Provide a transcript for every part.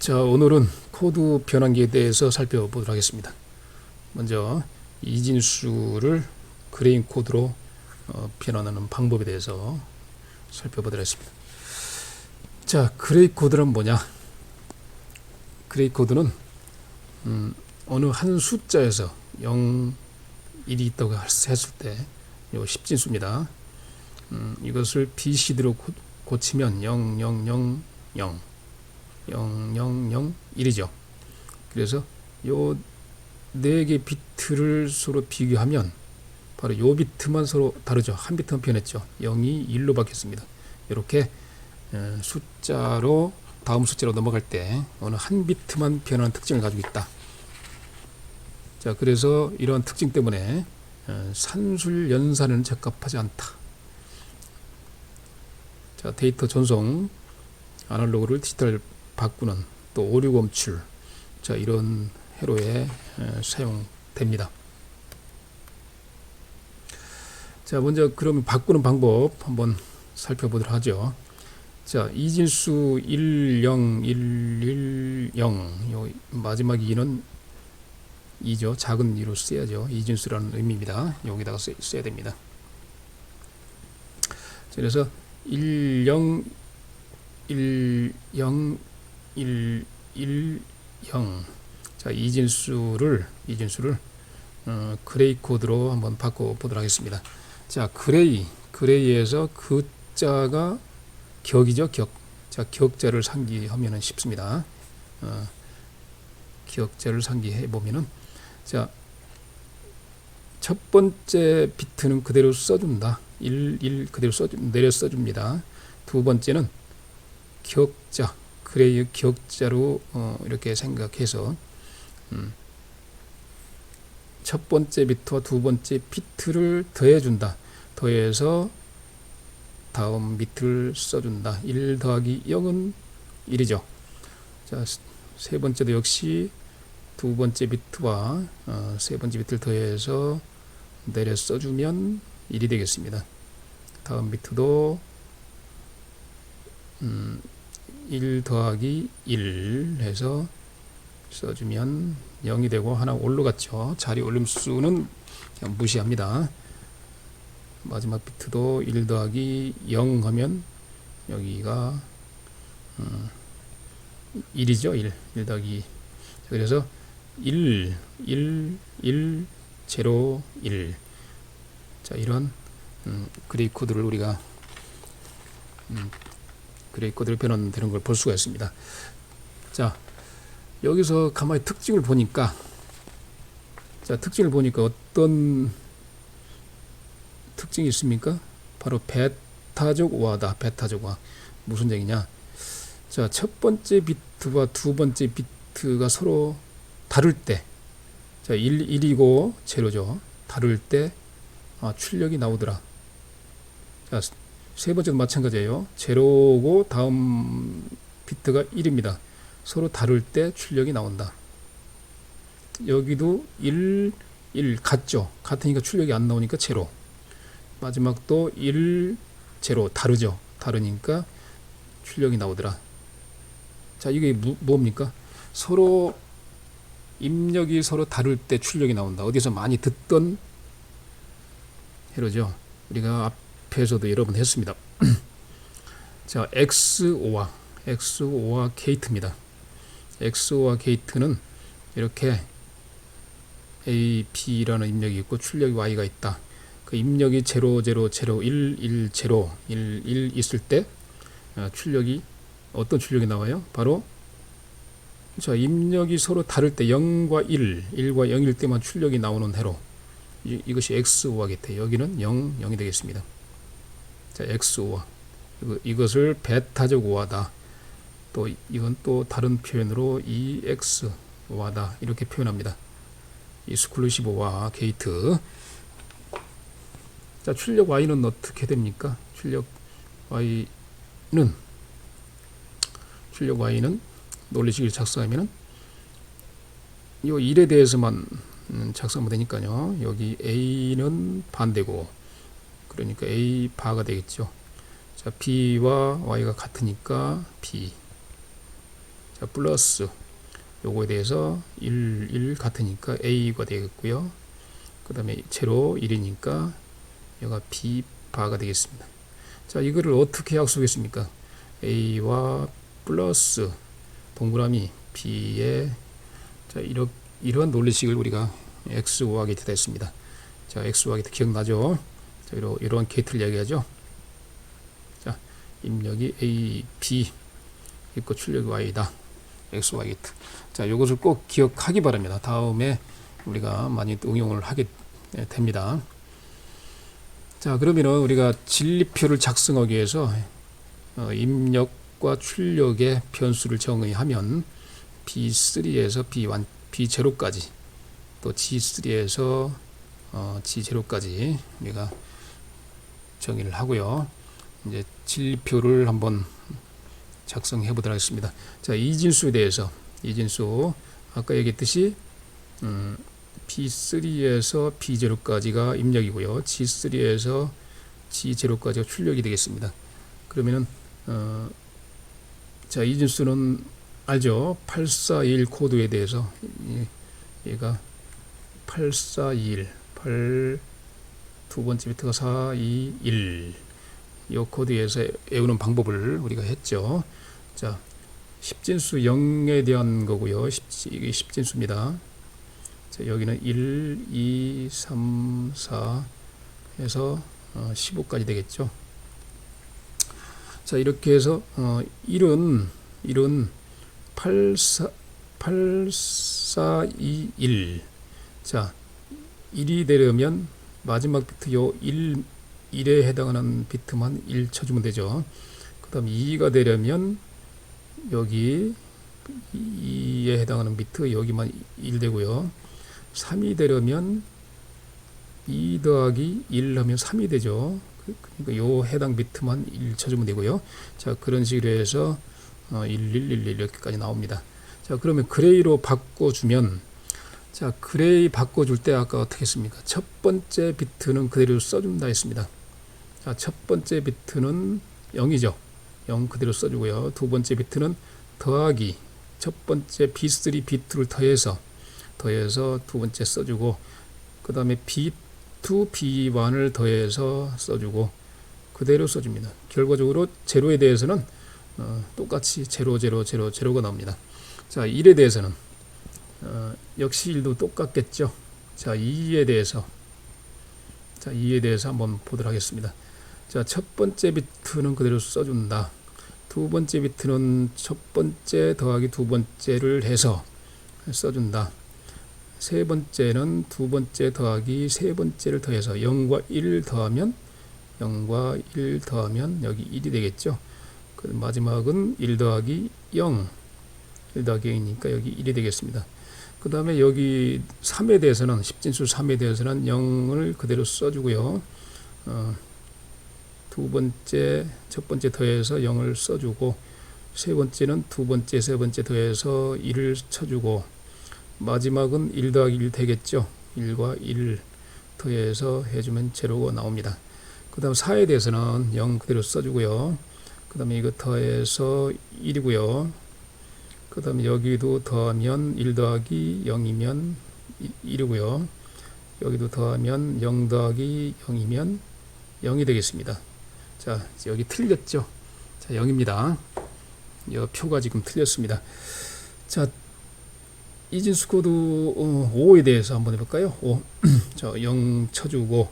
자, 오늘은 코드 변환기에 대해서 살펴보도록 하겠습니다. 먼저 이진수를 그레인 코드로 변환하는 방법에 대해서 살펴보도록 하겠습니다. 자, 그레이 코드는 뭐냐? 그레이 코드는 어느 한 숫자에서 0, 1이 있다고 했을 때 요 십진수입니다. 이것을 BCD로 고치면 0, 0, 0, 0 0, 0, 0, 1이죠. 그래서 요 4개 비트를 서로 비교하면 바로 요 비트만 서로 다르죠. 한 비트만 변했죠. 0이 1로 바뀌었습니다. 이렇게 숫자로 다음 숫자로 넘어갈 때 어느 한 비트만 변하는 특징을 가지고 있다. 자, 그래서 이러한 특징 때문에 산술 연산에는 적합하지 않다. 자, 데이터 전송, 아날로그를 디지털 바꾸는 또 오류 검출, 자, 이런 회로에 사용됩니다. 자, 먼저 그러면 바꾸는 방법 한번 살펴보도록 하죠. 자, 이진수 1, 0, 1, 1, 0, 요 마지막 2는 2죠. 작은 2로 써야죠. 이진수라는 의미입니다. 여기다가 써야 됩니다. 자, 그래서 1, 0, 1, 0, 1, 1, 0. 자, 이진수를 그레이 코드로 한번 바꿔보도록 하겠습니다. 자, 그레이에서 그 자가 격이죠, 격. 자, 격자를 상기하면은 쉽습니다. 격자를 상기해 보면은, 자, 첫 번째 비트는 그대로 써준다. 1 그대로 내려 써줍니다. 두 번째는 격자, 그레이의 격자로 이렇게 생각해서 첫 번째 비트와 두 번째 비트를 더해준다. 더해서 다음 비트를 써준다. 1 더하기 0은 1이죠. 자, 세 번째도 역시 두 번째 비트와 세 번째 비트를 더해서 내려 써주면 1이 되겠습니다. 다음 비트도 1 더하기 1 해서 써주면 0이 되고 하나 올라갔죠. 자리 올림수는 그냥 무시합니다. 마지막 비트도 1 더하기 0 하면 여기가 1이죠. 1 더하기. 그래서 1, 1, 1, 0, 1. 자, 이런 그레이 코드를 우리가 그레이 코드를 변환되는 걸 볼 수가 있습니다. 자, 여기서 가만히 특징을 보니까, 자, 특징을 보니까 어떤 특징이 있습니까? 바로 베타적 오화다. 베타적 오화. 무슨 얘기냐? 자, 첫 번째 비트와 두 번째 비트가 서로 다를 때, 자, 1이고 제로죠. 다를 때 출력이 나오더라. 자, 세 번째도 마찬가지예요. 제로고 다음 비트가 1입니다. 서로 다를 때 출력이 나온다. 여기도 1, 1 같죠. 같으니까 출력이 안 나오니까 제로. 마지막도 1, 제로 다르죠. 다르니까 출력이 나오더라. 자, 이게 뭡니까? 서로 입력이 서로 다를 때 출력이 나온다. 어디서 많이 듣던 회로죠. 우리가 앞에서도 여러 번 했습니다. 자, XOR 게이트입니다. XOR 게이트는 이렇게 A, B라는 입력이 있고 출력이 Y가 있다. 그 입력이 0, 0, 0, 1, 1, 0, 1, 1 있을 때 출력이 어떤 출력이 나와요? 바로, 자, 입력이 서로 다를 때 0과 1, 1과 0일 때만 출력이 나오는 회로. 이것이 XOR 게이트. 여기는 0, 0이 되겠습니다. 자, XOR. 이것을 베타적 오화다. 또 이건 또 다른 표현으로 EXOR다. 이렇게 표현합니다. 익스클루시브 OR 게이트. 자, 출력 Y는 어떻게 됩니까? 출력 Y는 논리식을 작성하면은 이 1에 대해서만 작성하면 되니까요. 여기 A는 반대고, 그러니까 A 바가 되겠죠. 자, B와 Y가 같으니까 B. 자, 플러스 요거에 대해서 1 같으니까 A가 되겠고요. 그 다음에 제로 1이니까 여기가 B 바가 되겠습니다. 자, 이거를 어떻게 약속했습니까? A와 플러스 동그라미 B에 자, 이런 논리식을 우리가 XO와 게이트다 했습니다. 자, XO와 게이트 기억나죠? 자, 이런 게이트를 얘기하죠. 자, 입력이 A, B 있고 출력이 Y다. XO와 게이트. 자, 이것을 꼭 기억하기 바랍니다. 다음에 우리가 많이 응용을 하게 됩니다. 자, 그러면은 우리가 진리표를 작성하기 위해서 입력과 출력의 변수를 정의하면 B3에서 B1, B0까지 또 G3에서 G0까지 우리가 정의를 하고요. 이제 진리표를 한번 작성해 보도록 하겠습니다. 자, 이진수에 대해서 이진수 아까 얘기했듯이 B3에서 B0까지가 입력이고요. G3에서 G0까지가 출력이 되겠습니다. 그러면은 자, 이진수는 알죠? 8421 코드에 대해서 얘가 8421 두 번째 비트가 421 이 코드에서 외우는 방법을 우리가 했죠. 자, 10진수 0에 대한 거고요. 이게 10진수입니다. 자, 여기는 1, 2, 3, 4 해서 15까지 되겠죠. 자, 이렇게 해서 1은 8421 자, 1이 되려면 마지막 비트 요 1에 해당하는 비트만 1 쳐주면 되죠. 그 다음 2가 되려면 여기 2에 해당하는 비트 여기만 1 되고요. 3이 되려면 2 더하기 1 하면 3이 되죠. 그러니까 요 해당 비트만 1 쳐주면 되고요. 자, 그런 식으로 해서 1111 이렇게까지 나옵니다. 자, 그러면 그레이로 바꿔주면 자, 그레이 바꿔줄 때 아까 어떻게 했습니까? 첫 번째 비트는 그대로 써준다 했습니다. 자, 첫 번째 비트는 0이죠. 0 그대로 써주고요. 두 번째 비트는 더하기 첫 번째 B3 B2를 더해서 두 번째 써주고 그 다음에 B2 B1을 더해서 써주고 그대로 써줍니다. 결과적으로 제로에 대해서는 똑같이 0, 0, 0, 0가 나옵니다. 자, 1에 대해서는 역시 1도 똑같겠죠. 자, 2에 대해서 한번 보도록 하겠습니다. 자, 첫 번째 비트는 그대로 써준다. 두 번째 비트는 첫 번째 더하기 두 번째를 해서 써준다. 세 번째는 두 번째 더하기 세 번째를 더해서 0과 1 더하면 여기 1이 되겠죠. 그 마지막은 1 더하기 0 1더하기 0이니까 여기 1이 되겠습니다. 그 다음에 여기 3에 대해서는 10진수 3에 대해서는 0을 그대로 써주고요. 첫 번째 더해서 0을 써주고 세 번째는 두 번째 세 번째 더해서 1을 쳐주고 마지막은 1 더하기 1 되겠죠. 1과 1 더해서 해주면 제로가 나옵니다. 그 다음 4에 대해서는 0 그대로 써주고요. 그 다음에 이거 더해서 1이고요. 그 다음에 여기도 더하면 1 더하기 0이면 1이고요. 여기도 더하면 0 더하기 0이면 0이 되겠습니다. 자, 여기 틀렸죠. 자, 0입니다. 이 표가 지금 틀렸습니다. 자, 이진수 코드 5에 대해서 한번 해볼까요? 5. 자, 0 쳐주고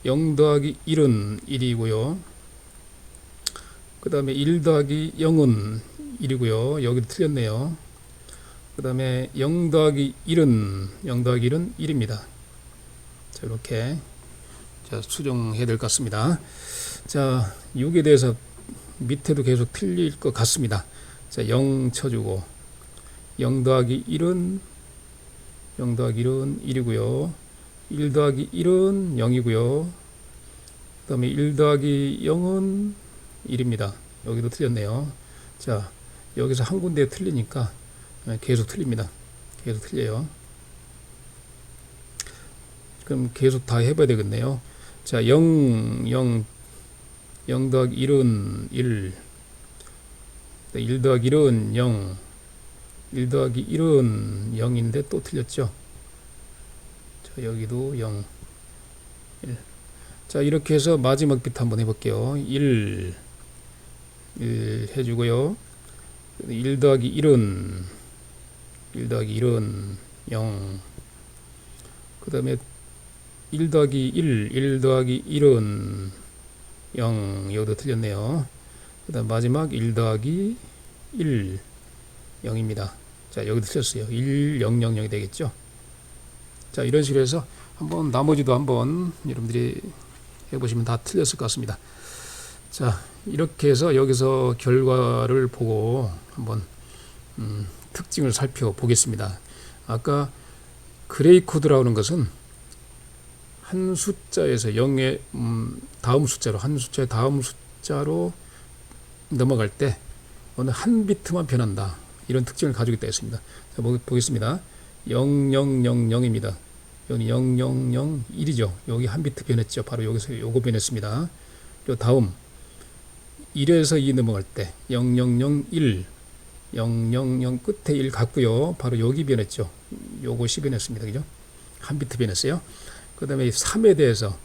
0 더하기 1은 1이고요. 그 다음에 1 더하기 0은 1이고요. 여기도 틀렸네요. 그 다음에 0 더하기 1은 1입니다. 자, 이렇게 자, 수정해야 될 것 같습니다. 자, 6에 대해서 밑에도 계속 틀릴 것 같습니다. 자, 0 쳐주고 0 더하기 1은 1이고요. 1 더하기 1은 0이고요. 그 다음에 1 더하기 0은 1입니다. 여기도 틀렸네요. 자, 여기서 한 군데 틀리니까 계속 틀립니다. 계속 틀려요. 그럼 계속 다 해봐야 되겠네요. 자, 0 더하기 1은 1 1 더하기 1은 0 1 더하기 1은 0인데 또 틀렸죠. 자, 여기도 0, 1. 자, 이렇게 해서 마지막 비트 한번 해볼게요. 1 해주고요. 1 더하기 1은 0. 그 다음에 1 더하기 1 더하기 1은 0. 여기도 틀렸네요. 그 다음 마지막 1 더하기 1 0입니다. 자, 여기도 틀렸어요. 1 0 0 0이 되겠죠. 자, 이런 식으로 해서 한번 나머지도 한번 여러분들이 해보시면 다 틀렸을 것 같습니다. 자, 이렇게 해서 여기서 결과를 보고 한번 특징을 살펴보겠습니다. 아까 그레이 코드라고 하는 것은 한 숫자에서 0의 다음 숫자로, 한 숫자의 다음 숫자로 넘어갈 때 어느 한 비트만 변한다, 이런 특징을 가지고 있다 했습니다. 자, 보겠습니다. 0000입니다. 여기 0001이죠. 여기 한 비트 변했죠. 바로 여기서 요거 변했습니다. 요 다음 1에서 2 넘어갈 때 0001, 000 끝에 1 같고요. 바로 여기 변했죠. 요것이 변했습니다. 그죠? 한 비트 변했어요. 그 다음에 3에 대해서,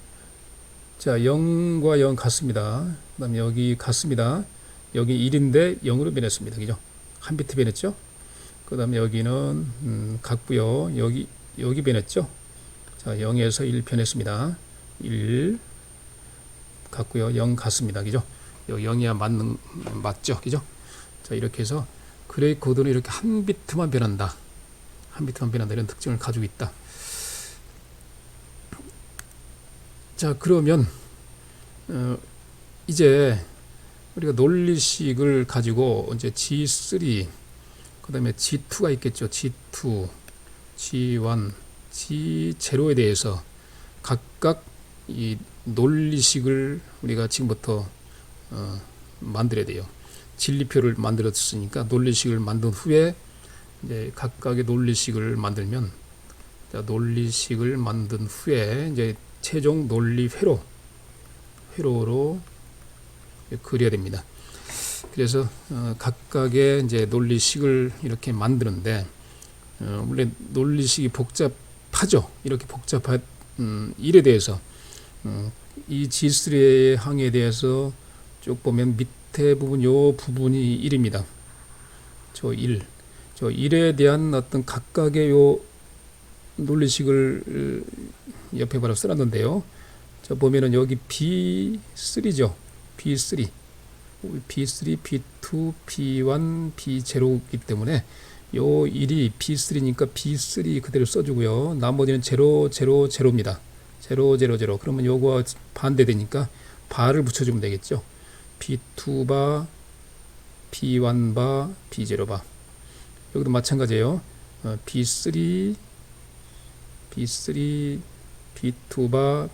자, 0과 0 같습니다. 그 다음에 여기 같습니다. 여기 1인데 0으로 변했습니다. 그죠? 한 비트 변했죠. 그 다음에 여기는 같고요. 여기 변했죠. 자, 0에서 1 변했습니다. 1 같고요. 0 같습니다. 그죠? 여기 0이야 맞죠? 그죠? 자, 이렇게 해서 그레이 코드는 이렇게 한 비트만 변한다. 한 비트만 변한다. 이런 특징을 가지고 있다. 자, 그러면 이제 우리가 논리식을 가지고 이제 G3, 그 다음에 G2가 있겠죠. G2, G1, G0에 대해서 각각 이 논리식을 우리가 지금부터 만들어야 돼요. 진리표를 만들었으니까 논리식을 만든 후에 이제 각각의 논리식을 만들면, 자, 논리식을 만든 후에 이제 최종 논리 회로로 그려야 됩니다. 그래서 각각의 이제 논리식을 이렇게 만드는데, 원래 논리식이 복잡하죠. 이렇게 복잡한 일에 대해서 이 G3의 항에 대해서 쭉 보면 밑에 부분, 요 부분이 1입니다. 저 1에 대한 어떤 각각의 요 논리식을 옆에 바로 써놨는데요. 자, 보면은 여기 B3죠. B3, B2, B1, B0이기 때문에 요 1이 B3니까 B3 그대로 써주고요. 나머지는 0, 0, 0입니다. 0, 0, 0. 그러면 요거와 반대되니까 바를 붙여주면 되겠죠. B2바, B1바, B0바. 여기도 마찬가지예요. B3, B2바,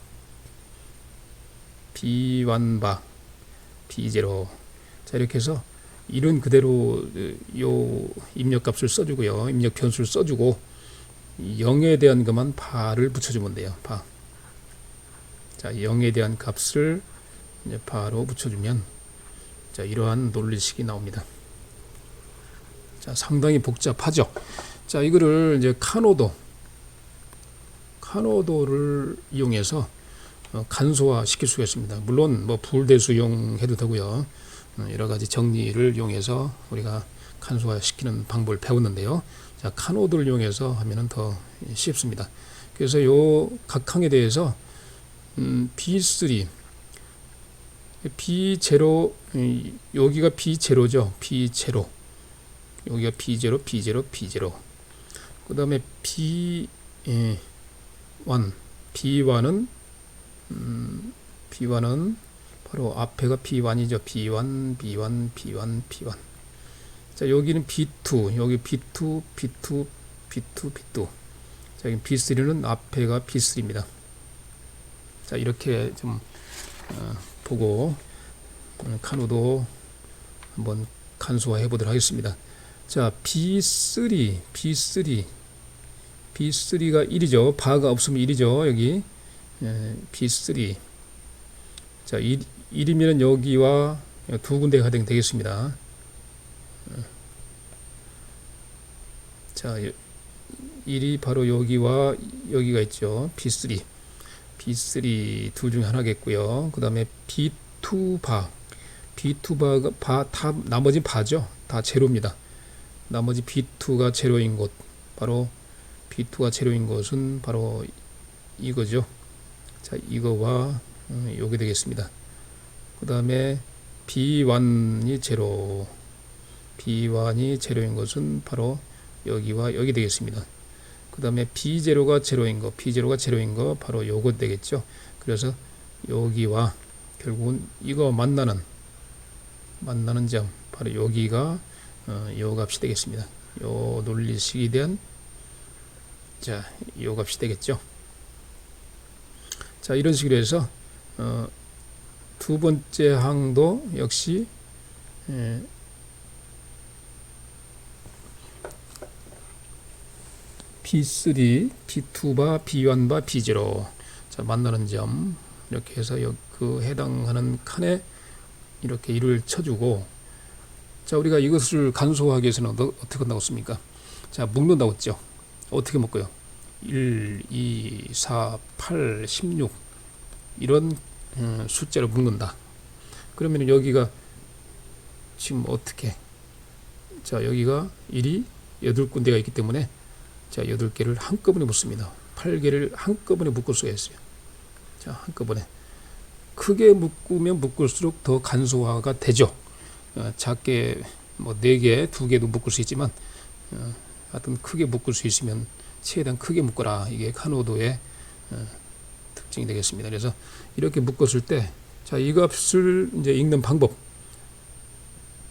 B1바, B0. 자, 이렇게 해서 이런 그대로 요 입력값을 써주고요. 입력 변수를 써주고 0에 대한 것만 바를 붙여주면 돼요. 바. 자, 0에 대한 값을 이제 바로 붙여주면, 자, 이러한 논리식이 나옵니다. 자, 상당히 복잡하죠. 자, 이거를 이제 카노도를 이용해서 간소화 시킬 수가 있습니다. 물론 뭐 불대수 이용해도 되고요. 여러 가지 정리를 이용해서 우리가 간소화 시키는 방법을 배웠는데요. 자, 카노도를 이용해서 하면은 더 쉽습니다. 그래서 요 각 항에 대해서 B3, B0, 여기가 B0죠. B0. 여기가 B0, B0, B0. 그 다음에 B1, B1은 바로 앞에가 B1이죠. B1, B1, B1, B1. 자, 여기는 B2, 여기 B2, B2, B2, B2. 자, 여기 B3는 앞에가 B3입니다. 자, 이렇게 좀 보고 카노도 한번 간소화해 보도록 하겠습니다. 자, B3가 1이죠. 바가 없으면 1이죠. 여기 B3. 자, 1이면 여기와 두 군데가 되겠습니다. 자, 1이 바로 여기와 여기가 있죠. B3. B3 둘 중에 하나겠고요. 그 다음에 B2 바. B2 바, 다, 나머지 바죠. 다 제로입니다. 나머지 B2가 제로인 곳. 바로 B2가 제로인 곳은 바로 이거죠. 자, 이거와 요게 되겠습니다. 그 다음에 B1이 제로. B1이 제로인 것은 바로 여기와 여기 되겠습니다. 그 다음에 B0가 제로인 거, B0가 제로인 거 바로 요것 되겠죠. 그래서 여기와 결국은 이거 만나는 점 바로 여기가 요 값이 되겠습니다. 요 논리식에 대한 요 값이 되겠죠. 자, 이런 식으로 해서 두 번째 항도 역시 B3, B2바, B1바, B0 자, 만나는 점 이렇게 해서 그 해당하는 칸에 이렇게 1을 쳐주고 자, 우리가 이것을 간소화하기 위해서는 어떻게 한다고 씁니까? 자, 묶는다고 했죠. 어떻게 묶어요? 1, 2, 4, 8, 16 이런 숫자로 묶는다. 그러면 여기가 지금 어떻게 자, 여기가 1이 8군데가 있기 때문에 자, 8개를 한꺼번에 묶습니다. 8개를 한꺼번에 묶을 수가 있어요. 자, 한꺼번에 크게 묶으면 묶을수록 더 간소화가 되죠. 작게 뭐 4개, 2개도 묶을 수 있지만 하여튼 크게 묶을 수 있으면 최대한 크게 묶어라. 이게 카노도의 특징이 되겠습니다. 그래서 이렇게 묶었을 때 자, 이 값을 이제 읽는 방법.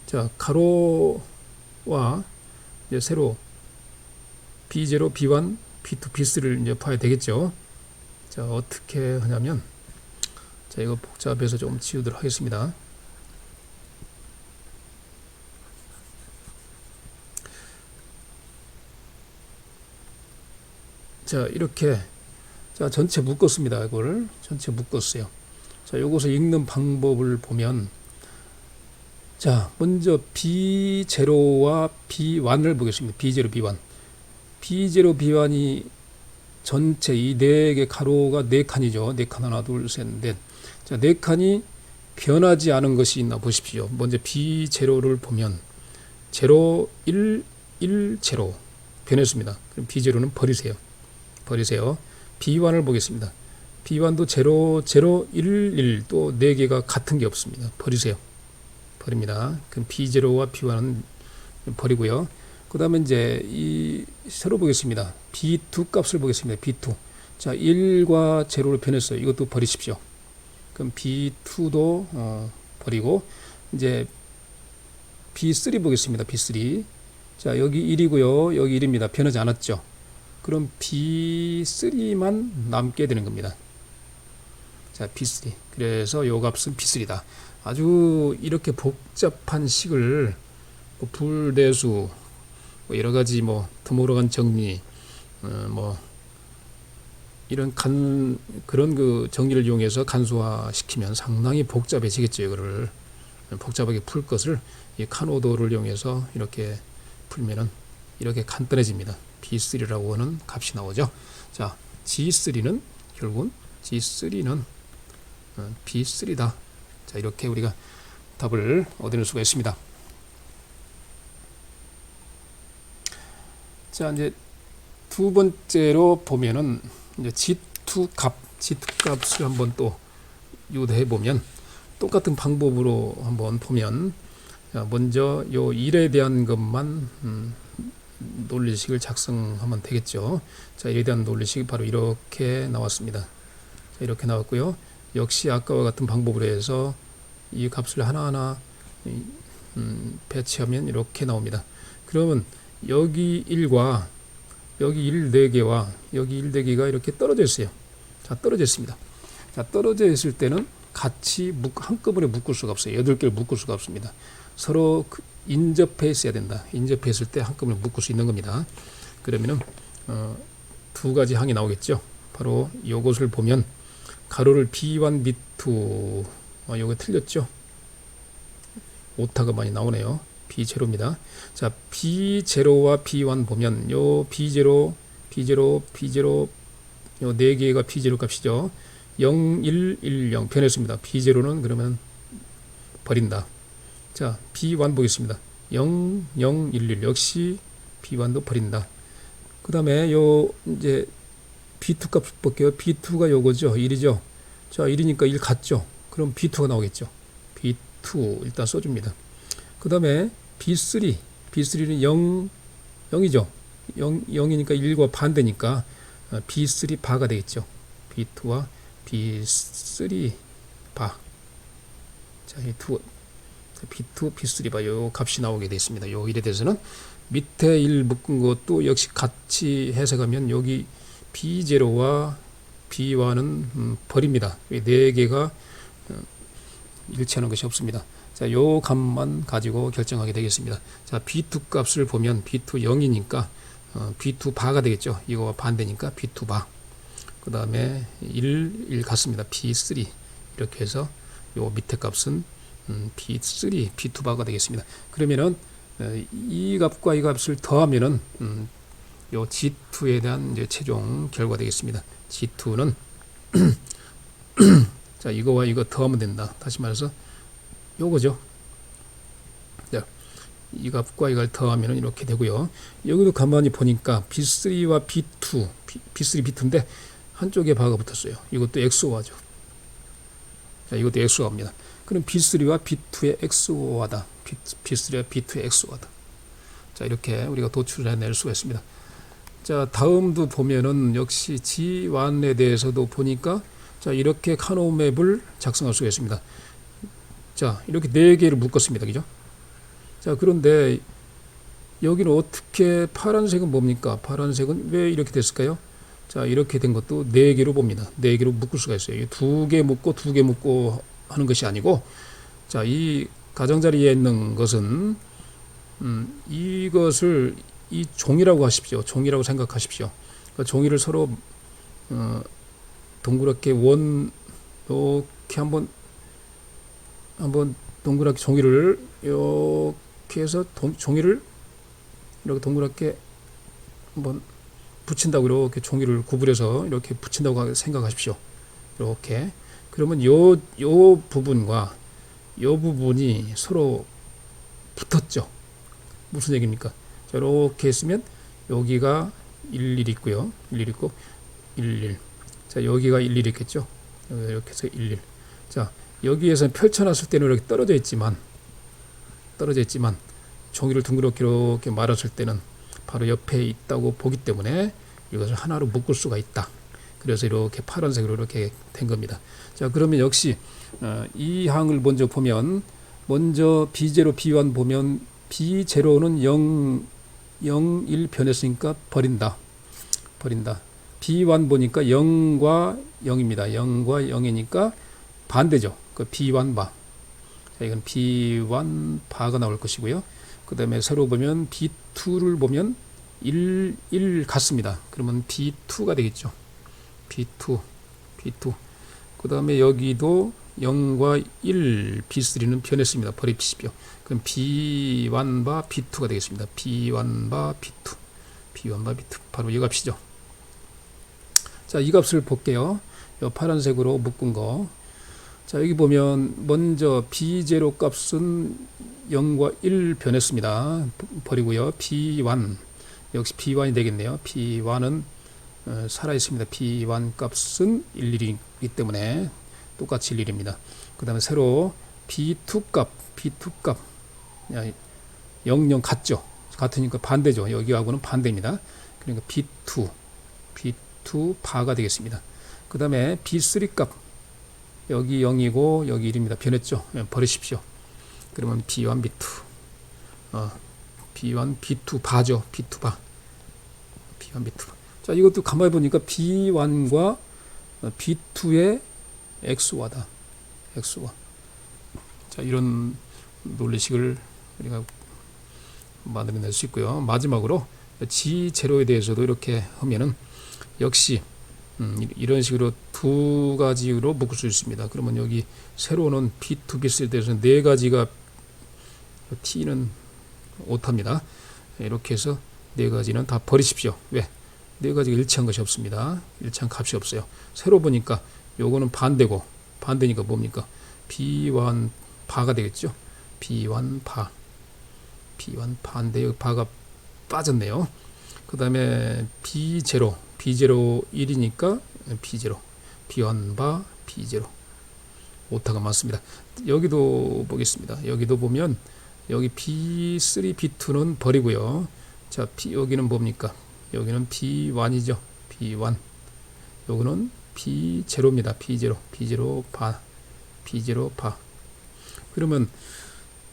자, 가로와 이제 세로 B0, B1, B2, B3를 이제 봐야 되겠죠. 자, 어떻게 하냐면 자, 이거 복잡해서 좀 지우도록 하겠습니다. 자, 이렇게 자, 전체 묶었습니다. 이거를 전체 묶었어요. 자, 요것을 읽는 방법을 보면 자, 먼저 B0와 B1을 보겠습니다. B0, B1. B0, B1이 전체 이 4개 가로가 4칸이죠. 4칸 하나, 둘, 셋, 넷. 자, 4칸이 변하지 않은 것이 있나 보십시오. 먼저 B0를 보면 0, 1, 1, 0 변했습니다. 그럼 B0는 버리세요. B1을 보겠습니다. B1도 0, 0, 1, 1 또 4개가 같은 게 없습니다. 버리세요. 버립니다. 그럼 B0와 B1은 버리고요. 그 다음에 이제 이 새로 보겠습니다. B2 값을 보겠습니다. B2. 자, 1과 0로 변했어요. 이것도 버리십시오. 그럼 B2도 버리고 이제 B3 보겠습니다. B3. 자, 여기 1이고요. 여기 1입니다. 변하지 않았죠. 그럼 B3만 남게 되는 겁니다. 자, B3. 그래서 요 값은 B3다. 아주 이렇게 복잡한 식을 뭐 불대수 뭐 여러 가지 뭐 드물어간 정리 뭐 이런 그런 그 정리를 이용해서 간소화 시키면 상당히 복잡해지겠죠. 이거를 복잡하게 풀 것을 이 카노도를 이용해서 이렇게 풀면은 이렇게 간단해집니다. B3라고 하는 값이 나오죠. 자, G3는 결국은 G3는 B3다. 자, 이렇게 우리가 답을 얻어낼 수가 있습니다. 자, 이제 두 번째로 보면은 이제 G2 값을 한번 또 유도해 보면 똑같은 방법으로 한번 보면 자, 먼저 요 1에 대한 것만 논리식을 작성하면 되겠죠. 자, 1에 대한 논리식이 바로 이렇게 나왔습니다. 자, 이렇게 나왔고요. 역시 아까와 같은 방법으로 해서 이 값을 하나하나 배치하면 이렇게 나옵니다. 그러면 여기 1과 여기 1 4개와 여기 1 4개가 이렇게 떨어져 있어요. 자, 떨어져 있습니다. 자, 떨어져 있을 때는 같이 한꺼번에 묶을 수가 없어요. 8개를 묶을 수가 없습니다. 서로 인접해 있어야 된다. 인접해 있을 때 한꺼번에 묶을 수 있는 겁니다. 그러면은 두 가지 항이 나오겠죠. 바로 이것을 보면 가로를 B1, B2 요거 틀렸죠. 오타가 많이 나오네요. B0입니다. 자, B0와 B1 보면 요 B0, B0, B0 요 네 개가 B0 값이죠. 0, 1, 1, 0 변했습니다. B0는 그러면 버린다. 자, B1 보겠습니다. 0, 0, 1, 1 역시 B1도 버린다. 그 다음에 요 이제 B2 값 볼게요. B2가 요거죠. 1이죠. 자, 1이니까 1 같죠. 그럼 B2가 나오겠죠. B2 일단 써줍니다. 그 다음에 B3, B3는 0, 0이죠. 0이니까 1과 반대니까 B3 바가 되겠죠. B2와 B3 바. 자, 이 두 B2, B3 바 요 값이 나오게 되어 있습니다. 요 일에 대해서는 밑에 1 묶은 것도 역시 같이 해석하면 여기 B0와 B1은 버립니다. 네 개가 일치하는 것이 없습니다. 자, 요 값만 가지고 결정하게 되겠습니다. 자, B2 값을 보면 B2 0이니까 B2 바가 되겠죠. 이거와 반대니까 B2 바. 그 다음에 1 같습니다. B3 이렇게 해서 요 밑에 값은 B3, B2 바가 되겠습니다. 그러면은 이 값과 이 값을 더하면은 요 G2에 대한 이제 최종 결과 되겠습니다. G2는 자, 이거와 이거 더하면 된다. 다시 말해서 요거죠. 자, 이 값과 이걸 더하면 이렇게 되고요. 여기도 가만히 보니까 B3와 B2, B3, B2인데 한쪽에 바가 붙었어요. 이것도 XOR죠. 자, 이것도 XOR입니다. 그럼 B3와 B2의 XOR다. B3와 B2의 XOR다. 자, 이렇게 우리가 도출해낼 수가 있습니다. 자, 다음도 보면은 역시 G1에 대해서도 보니까 자, 이렇게 카노맵을 작성할 수가 있습니다. 자, 이렇게 네 개를 묶었습니다. 그죠? 자, 그런데 여기는 어떻게 파란색은 뭡니까? 파란색은 왜 이렇게 됐을까요? 자, 이렇게 된 것도 네 개로 봅니다. 네 개로 묶을 수가 있어요. 두 개 묶고 두 개 묶고 하는 것이 아니고, 자, 이 가장자리에 있는 것은 이것을 이 종이라고 하십시오. 종이라고 생각하십시오. 그 종이를 서로 동그랗게 이렇게 한번 동그랗게 종이를 이렇게 해서 종이를 이렇게 동그랗게 한번 붙인다고, 이렇게 종이를 구부려서 이렇게 붙인다고 생각하십시오. 이렇게. 그러면 요 부분과 요 부분이 서로 붙었죠. 무슨 얘기입니까? 자, 이렇게 했으면 여기가 11 있고요. 11 있고 11. 자, 여기가 11 있겠죠. 이렇게 해서 11. 자, 여기에서 펼쳐놨을 때는 이렇게 떨어져 있지만 종이를 둥그렇게 이렇게 말았을 때는 바로 옆에 있다고 보기 때문에 이것을 하나로 묶을 수가 있다. 그래서 이렇게 파란색으로 이렇게 된 겁니다. 자, 그러면 역시 이 항을 먼저 보면, 먼저 B0, B1 보면 B0는 0, 1 변했으니까 버린다. B1 보니까 0과 0입니다. 0과 0이니까 반대죠. 그 B1 바. 자, 이건 B1 바가 나올 것이고요. 그 다음에 새로 보면 B2를 보면 1 같습니다. 그러면 B2가 되겠죠. B2. 그 다음에 여기도 0과 1, B3는 변했습니다. 버리십시오. 그럼 B1 바 B2가 되겠습니다. B1 바 B2. 바로 이 값이죠. 자, 이 값을 볼게요. 이 파란색으로 묶은 거. 자, 여기 보면 먼저 B0 값은 0과 1 변했습니다. 버리고요. B1 역시 B1이 되겠네요. B1은 살아있습니다. B1 값은 11이기 때문에 똑같이 11입니다. 그 다음에 새로 B2 값 0 같죠. 같으니까 반대죠. 여기하고는 반대입니다. 그러니까 B2 바가 되겠습니다. 그 다음에 B3 값 여기 0이고 여기 1입니다. 변했죠. 버리십시오. 그러면 B1 B2 B1 B2 바죠. B2 바. B1 B2 바. 자, 이것도 가만히 보니까 B1과 B2의 XOR다. XOR. 자, 이런 논리식을 우리가 만들어낼 수 있고요. 마지막으로 G0에 대해서도 이렇게 하면은 역시 이런 식으로 두 가지로 묶을 수 있습니다. 그러면 여기 세로는 B2, B3에 대해서 네 가지가 T는 오타입니다. 이렇게 해서 네 가지는 다 버리십시오. 왜? 네 가지가 일치한 것이 없습니다. 일치한 값이 없어요. 새로 보니까 요거는 반대고, 반대니까 뭡니까? 비완바가 되겠죠. 비완바. 비완바인데 여기 바가 빠졌네요. 그 다음에 비제로 1이니까 비제로. 비완바 비제로. 오타가 맞습니다. 여기도 보겠습니다. 여기도 보면 여기 B3, B2는 버리고요. 자, 여기는 뭡니까? 여기는 B1이죠. B1. 요거는 B0입니다. B0. B0 바. B0 바. 그러면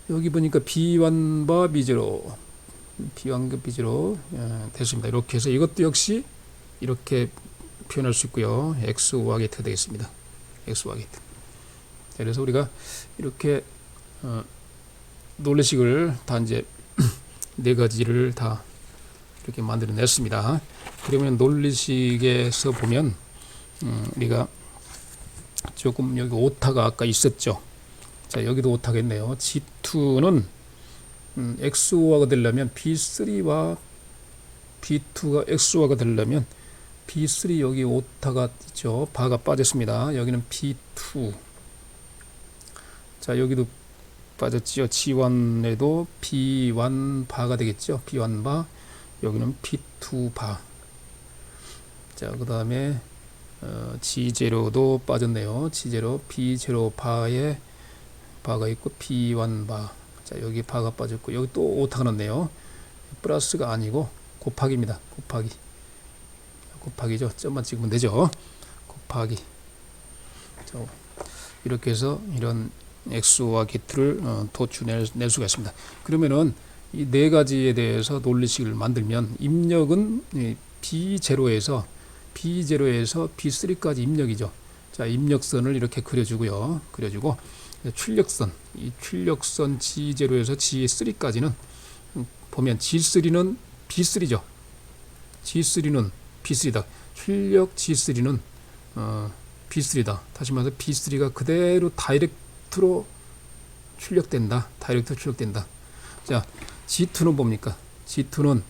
여기 보니까 B1 바 B0. B1 B0 됐습니다. 이렇게 해서 이것도 역시 이렇게 표현할 수 있고요. X와 게이트가 되겠습니다. X와 게이트. 그래서 우리가 이렇게 논리식을 다 이제 네 가지를 다 이렇게 만들어냈습니다. 그러면 논리식에서 보면 우리가 조금 여기 오타가 아까 있었죠. 자, 여기도 오타가 있네요. G2는 XO화가 되려면 B3와 B2가 XO화가 되려면 B3 여기 오타가 있죠. 바가 빠졌습니다. 여기는 B2. 자, 여기도 빠졌지요. G1에도 B1 바가 되겠죠. B1 바. 여기는 B2 바. 자, 그 다음에 G0도 빠졌네요. G0, B0 바에 바가 있고 B1 바. 자, 여기 바가 빠졌고 여기 또 오타가 났네요. 플러스가 아니고 곱하기입니다. 곱하기죠. 점만 찍으면 되죠. 곱하기. 자, 이렇게 해서 이런 X와 게이트를 도출낼 수가 있습니다. 그러면은 이 네 가지에 대해서 논리식을 만들면 입력은 B0에서 B3까지 입력이죠. 자, 입력선을 이렇게 그려주고요. 그려주고 출력선, 이 출력선 G0에서 G3까지는 보면 G3는 B3죠. G3는 B3다. 출력 G3는 B3다. 다시 말해서 B3가 그대로 다이렉트로 출력된다. 자, G2는 뭡니까? G2는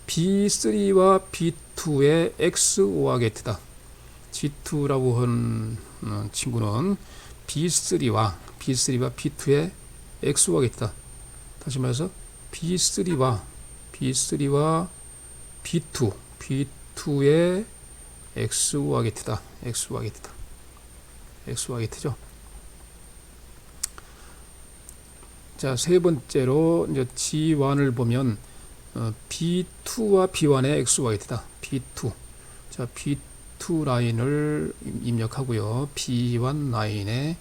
B3와 B2의 XOR 게이트다. G2라고 하는 친구는 B3와 B2의 XOR 게이트다. 다시 말해서 B3와 B2의 XOR 게이트다. XOR 게이트죠. 자, 세 번째로 이제 G1을 보면 B2와 B1의 XOR 게이트다. B2. 자, B2 라인을 입력하고요. B1 라인의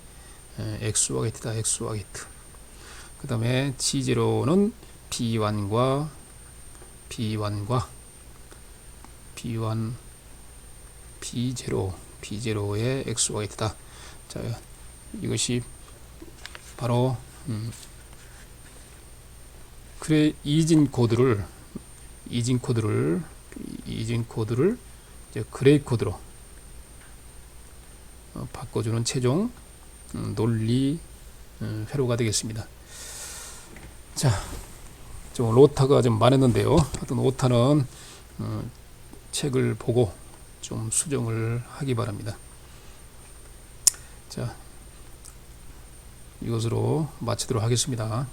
XOR 게이트다. XOR 게이트. 그 다음에 G0는 B1과 B1 B0의 XOR 게이트다. 자, 이것이 바로 그래 이진 코드를 이제 그레이 코드로 바꿔주는 최종 논리 회로가 되겠습니다. 자, 좀 오타가 좀 많았는데요. 하여튼 오타는 책을 보고 좀 수정을 하기 바랍니다. 자, 이것으로 마치도록 하겠습니다.